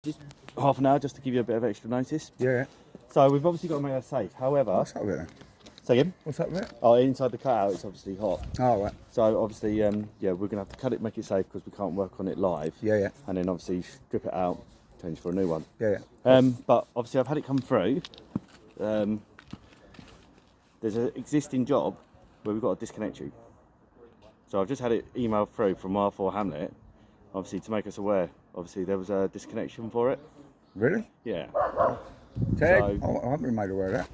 Just half an hour just to give you a bit of extra notice. Yeah. So we've obviously got to make that safe. However, What's up with it then? say again? What's up with it? Oh, inside the cutout it's obviously hot. Oh, right. So obviously, yeah, we're gonna have to cut it, make it safe because we can't work on it live. Yeah. And then obviously strip it out, change for a new one. Yeah. But obviously I've had it come through. There's an existing job where we've got to disconnect you. So I've just had it emailed through from R4 Hamlet, obviously to make us aware. Obviously there was a disconnection for it. Really? Yeah. Ted? So, I haven't been made aware of that.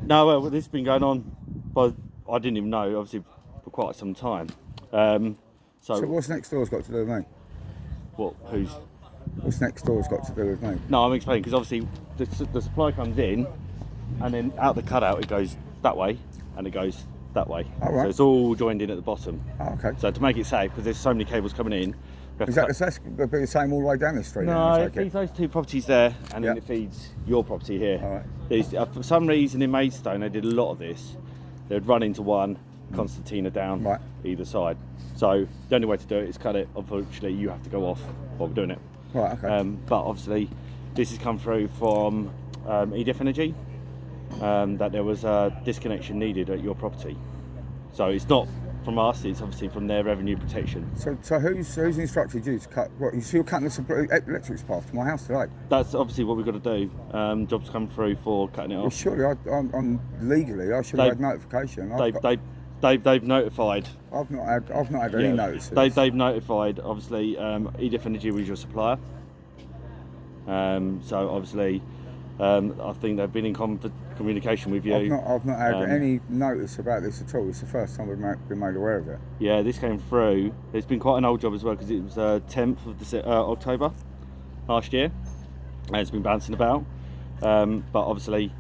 no, well, this has been going on, but I didn't even know, obviously, for quite some time. So what's next door's got to do with me? What? Who's? What's next door's got to do with me? No, I'm explaining because obviously the supply comes in, and then out the cutout it goes that way, and it goes that way. Oh, right. So it's all joined in at the bottom. Oh, okay. So to make it safe, because there's so many cables coming in. Is that the same all the way down the street? No, then, it feeds those two properties there, and then it feeds your property here. All right. There's, for some reason in Maidstone, they did a lot of this. They'd run into one, concertina down either side. So the only way to do it is cut it. Unfortunately, you have to go off while we're doing it. Right, okay. But obviously, this has come through from EDF Energy, that there was a disconnection needed at your property. So it's not from us, it's obviously from their revenue protection. So who's instructed you to cut? What? So you're cutting the electric path to my house today? That's obviously what we've got to do. Jobs come through for cutting it off. Well, surely, I'm legally, I should have had notification. They've notified. I've not had any notices. They've notified. Obviously, EDF Energy was your supplier. So obviously, I think they've been in communication with you. I've not had any notice about this at all. It's the first time we've been made aware of it. Yeah, this came through. It's been quite an old job as well because it was 10th of October last year, and it's been bouncing about. But obviously,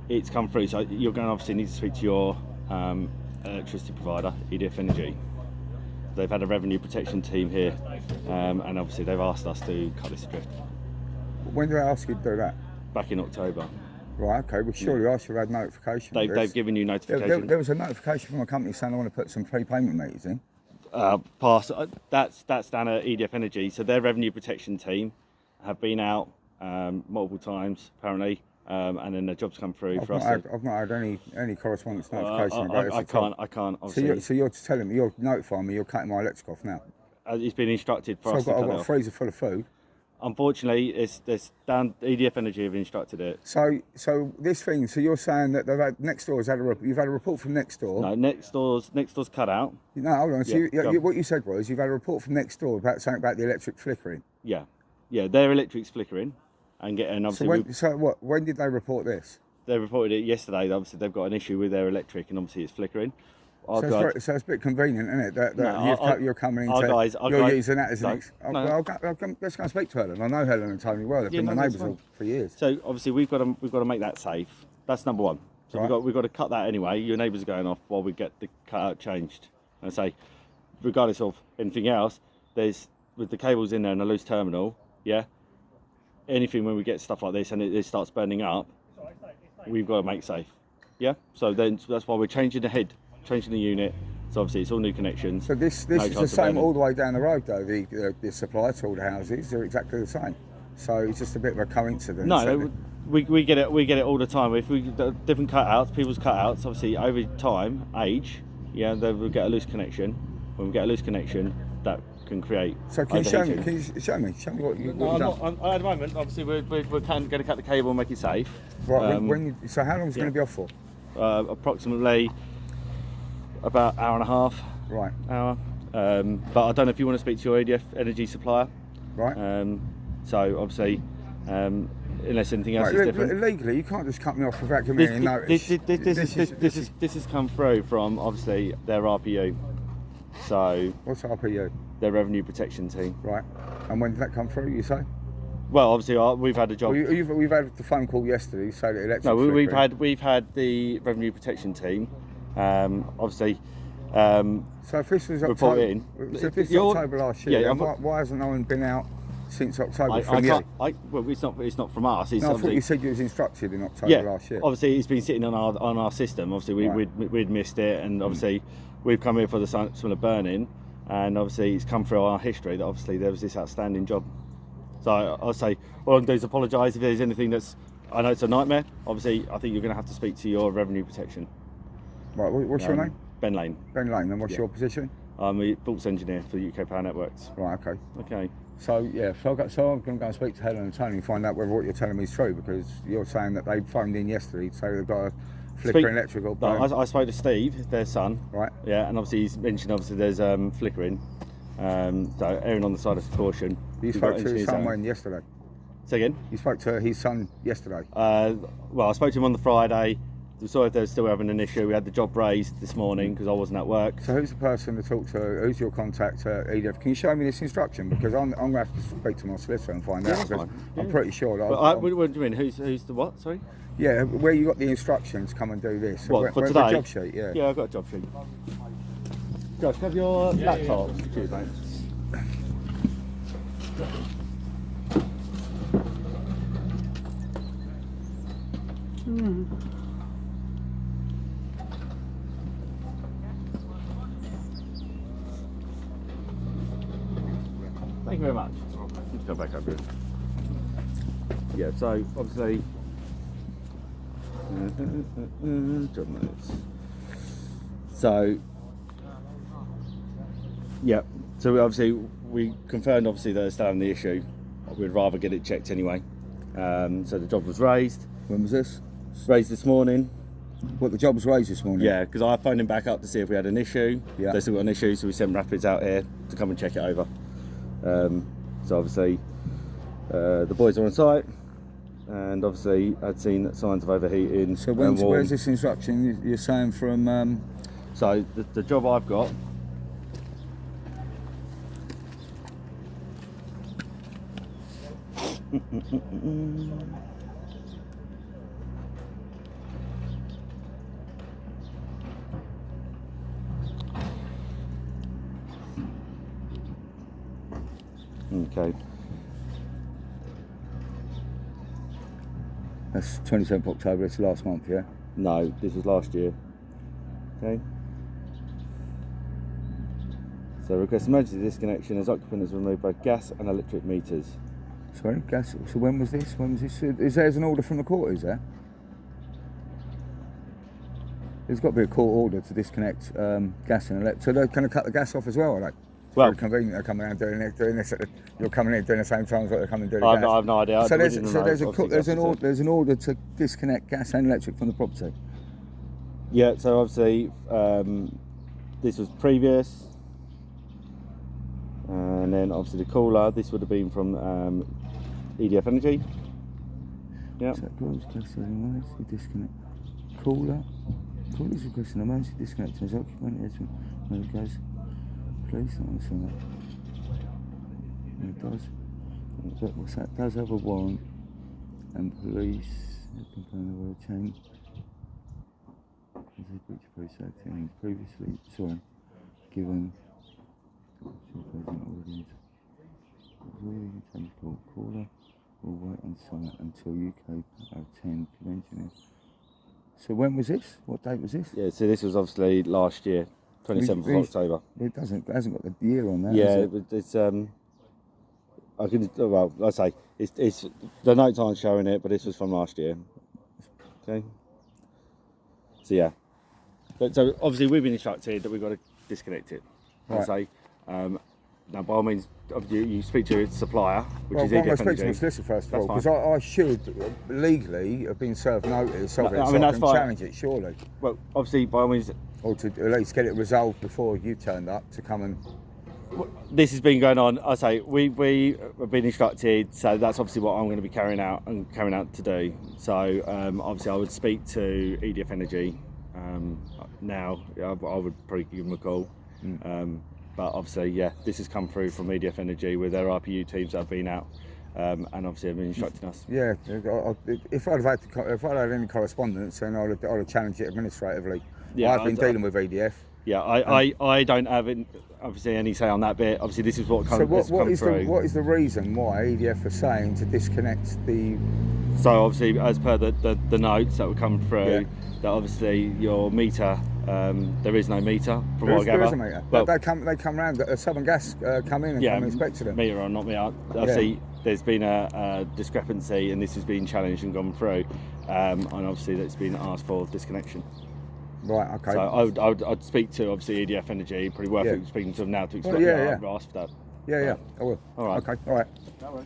it's come through. So you're going to obviously need to speak to your electricity provider, EDF Energy. They've had a revenue protection team here, and obviously they've asked us to cut this adrift. When did they ask you to do that? Back in October. Right, okay. Well, surely I should have had notification. They've given you notification. There was a notification from a company saying I want to put some prepayment meters in. That's down at EDF Energy. So their revenue protection team have been out multiple times apparently, and then the jobs come through for us. I've not had any correspondence notification about this at all. I can't. Obviously. So you're telling me, you're notifying me, you're cutting my electric off now. It's been instructed for us. So I've got a freezer full of food. Unfortunately, it's down. EDF Energy have instructed it. So this thing. So you're saying that they've had next door's had you've had a report from next door. No, next door's cut out. No, hold on. So what you said was you've had a report from next door about something about the electric flickering. Yeah, their electric's flickering, and obviously. So when did they report this? They reported it yesterday. Obviously, they've got an issue with their electric, and obviously it's flickering. So it's a bit convenient, isn't it? That you're coming into you're using that as an let's go and speak to Helen. I know Helen and Tony well. They've been my neighbours for years. So obviously we've got to make that safe. That's number one. So we've got to cut that anyway. Your neighbours are going off while we get the cutout changed. And say, regardless of anything else, there's with the cables in there and a loose terminal. Yeah. Anything when we get stuff like this and it starts burning up, we've got to make safe. Yeah. So that's why we're changing the unit, so obviously it's all new connections. So this is the same all the way down the road though. The supply to all the houses are exactly the same. So it's just a bit of a coincidence. No, we get it. We get it all the time. If we different cutouts, people's cutouts, obviously over time, age, they will get a loose connection. When we get a loose connection, that can create. So can you show me what you've done? At the moment, obviously we're going to cut the cable and make it safe. Right. So how long is it going to be off for? Approximately about hour and a half. Right. Hour. But I don't know if you want to speak to your EDF Energy supplier. Right. So obviously, unless anything else is different. Legally, you can't just cut me off without giving me any notice. This has come through from obviously their RPU. So. What's RPU? Their revenue protection team. Right. And when did that come through? You say? Well, obviously we've had a job. Well, we've had the phone call yesterday, so that electric. No, we've had the revenue protection team. Obviously. So if this was October, October last year, yeah, why hasn't no one been out since October from you? Well, it's not from us. I thought you said you was instructed in October last year. Obviously it's been sitting on our system. Obviously we'd missed it, and obviously we've come here for the similar burning, and obviously it's come through our history that obviously there was this outstanding job. So I'll say, all I can do is apologise if there's anything that's, I know it's a nightmare. Obviously, I think you're going to have to speak to your revenue protection. Right, what's your name? Ben Lane. Ben Lane, and what's your position? I'm a faults engineer for UKPN Networks. Right, okay. Okay. So yeah, so I'm going to go and speak to Helen and Tony and find out whether what you're telling me is true, because you're saying that they phoned in yesterday to say they've got a flickering electrical. No, I spoke to Steve, their son. Right. Yeah, and obviously he's mentioned there's flickering. So erring on the side of caution. You spoke to his son when yesterday? Say again? You spoke to his son yesterday? Well, I spoke to him on the Friday. We saw if they're still having an issue. We had the job raised this morning because I wasn't at work. So who's the person to talk to? Who's your contact at EDF? Can you show me this instruction? Because I'm going to have to speak to my solicitor and find out. Because I'm pretty sure that. What do you mean? Who's the what? Sorry? Yeah, where you got the instructions, come and do this. What, for where's today? The job sheet? Yeah. Yeah, I've got a job sheet. Josh, have your laptop. Cheers, mate. Thank you very much. Let's go back up here. Yeah, so obviously, job notes. So, yeah, so we confirmed obviously that they're still having the issue. We'd rather get it checked anyway. So the job was raised. When was this? Raised this morning. What, the job was raised this morning? Yeah, because I phoned him back up to see if we had an issue. Yeah. They still got an issue, so we sent Rapids out here to come and check it over. So obviously the boys are on site, and obviously I'd seen signs of overheating. So where's this instruction you're saying from? So the job I've got. Okay. That's 27th October, it's last month, yeah? No, this was last year. Okay. So request emergency disconnection as occupant has removed both gas and electric meters. Sorry, gas. So when was this? Is there an order from the court, is there? There's got to be a court order to disconnect gas and electric. So they're going to cut the gas off as well, are they? Well, very convenient. They're coming around doing this. You're coming in doing the same time as what they're coming doing. I have no idea. So there's an order to disconnect gas and electric from the property. Yeah. So obviously this was previous, and then obviously the cooler. This would have been from EDF Energy. Yeah. So gas and emergency disconnect. Cooler is requesting emergency disconnect as occupant has removed gas. Police, not understand that. It does. What's that? Does have a warrant, and police complain of a change. As a breach of police act and previously, given. Already change call caller. Will wait on site until UKPN convention. So when was this? What date was this? Yeah. So this was obviously last year. 27th of October. It hasn't got the year on that. Yeah, it's I can I say it's the notes aren't showing it, but this was from last year. Okay. So yeah, so obviously we've been instructed that we've got to disconnect it. Right. I say now by all means you speak to your supplier, which is EDF Energy. Well, I'm going to speak to my solicitor first of all, because I should legally have been served notice of it, so I can challenge it surely. Well, obviously by all means. Or to at least get it resolved before you turned up to come and. This has been going on. I say we have been instructed, so that's obviously what I'm going to be carrying out to do. So obviously I would speak to EDF Energy now. I would probably give them a call. But obviously, yeah, this has come through from EDF Energy with their RPU teams that have been out. And obviously have been instructing us. Yeah, if I'd had any correspondence, then I'd have challenged it administratively. Yeah, I've been dealing with EDF. Yeah, I don't have obviously any say on that bit. Obviously, this is what comes through. What is the reason why EDF are saying to disconnect the? So obviously, as per the notes that would come through, that obviously your meter There is no meter from There what is, I gather. there is a meter. Well, They come round. Southern Gas come in and come and inspect them. meter or not meter. Obviously, there's been a discrepancy, and this has been challenged and gone through, and obviously that's been asked for disconnection. Right. Okay. So I'd speak to obviously EDF Energy. Probably worth Yeah. it speaking to them now to Well, explain. yeah. Ask for that. yeah. I will. All right. Okay. All right. No worries.